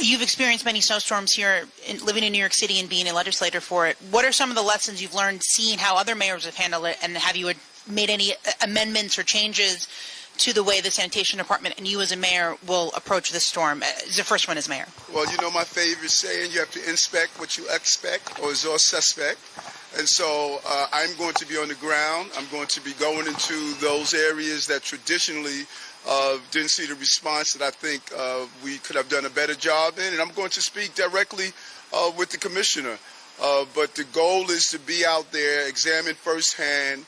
You've experienced many snowstorms here, living in New York City and being a legislator for it. What are some of the lessons you've learned seeing how other mayors have handled it, and have you made any amendments or changes to the way the sanitation department and you as a mayor will approach this storm? The first one as mayor. Well, you know my favorite saying, you have to inspect what you expect or is all suspect. And so I'm going to be on the ground. I'm going to be going into those areas that traditionally didn't see the response that I think we could have done a better job in. And I'm going to speak directly with the commissioner. But the goal is to be out there, examine firsthand,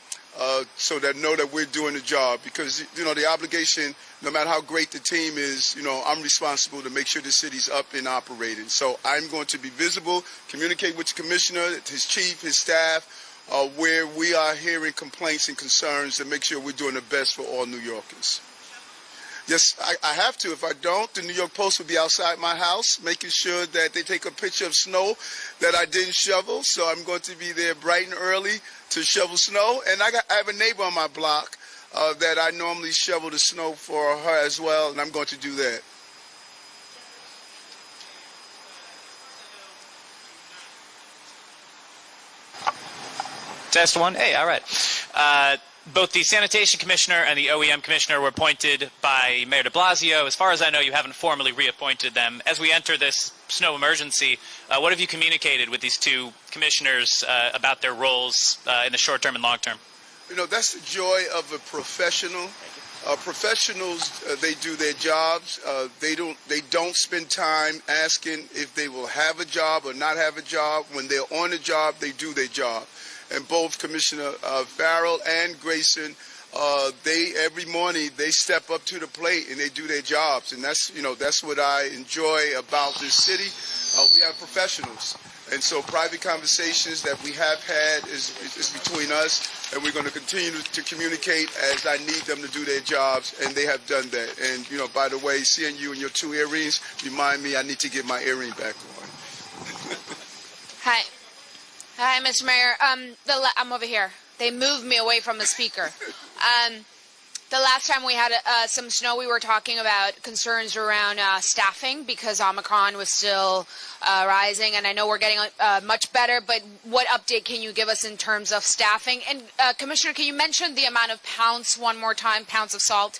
so that know that we're doing the job. Because, you know, the obligation, no matter how great the team is, you know, I'm responsible to make sure the city's up and operating. So I'm going to be visible, communicate with the commissioner, his chief, his staff, where we are hearing complaints and concerns, to make sure we're doing the best for all New Yorkers. Yes, I have to. If I don't, the New York Post will be outside my house making sure that they take a picture of snow that I didn't shovel. So I'm going to be there bright and early to shovel snow. And I have a neighbor on my block that I normally shovel the snow for her as well, and I'm going to do that. Test one. Hey, all right. Both the Sanitation Commissioner and the OEM Commissioner were appointed by Mayor de Blasio. As far as I know, you haven't formally reappointed them. As we enter this snow emergency, what have you communicated with these two commissioners about their roles in the short term and long term? You know, that's the joy of a professional. Professionals, they do their jobs. They don't spend time asking if they will have a job or not have a job. When they're on a job, they do their job. And both Commissioner Farrell and Grayson, every morning they step up to the plate and they do their jobs. And that's what I enjoy about this city. We have professionals. And so private conversations that we have had is between us, and we're going to continue to communicate as I need them to do their jobs, and they have done that. And, you know, by the way, seeing you in your two earrings remind me I need to get my earring back on. Hi. Hi, Mr. Mayor. I'm over here. They moved me away from the speaker. The last time we had some snow, we were talking about concerns around staffing because Omicron was still rising, and I know we're getting much better, but what update can you give us in terms of staffing? And Commissioner, can you mention the amount of pounds one more time, pounds of salt?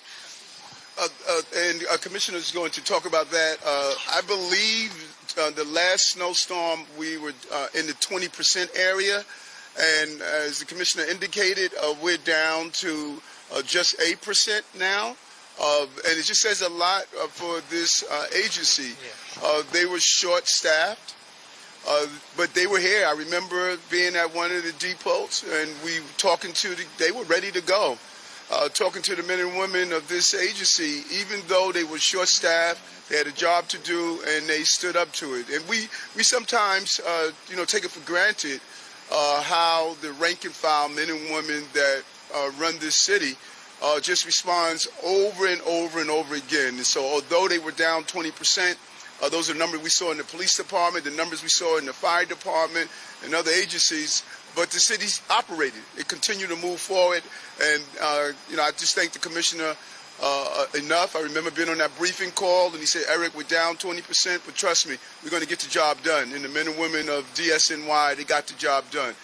And Commissioner is going to talk about that. I believe the last snowstorm we were in the 20% area, and as the Commissioner indicated, we're down to just 8% now, and it just says a lot for this agency. They were short-staffed, but they were here. I remember being at one of the depots, and they were ready to go. Talking to the men and women of this agency, even though they were short-staffed, they had a job to do, and they stood up to it. And we sometimes, take it for granted how the rank and file men and women that run this city just responds over and over and over again. And so although they were down 20%, those are numbers we saw in the police department, the numbers we saw in the fire department and other agencies, but the city's operated. It continued to move forward, and I just thank the commissioner enough. I remember being on that briefing call, and he said, Eric, we're down 20%, but trust me, we're going to get the job done. And the men and women of DSNY, they got the job done.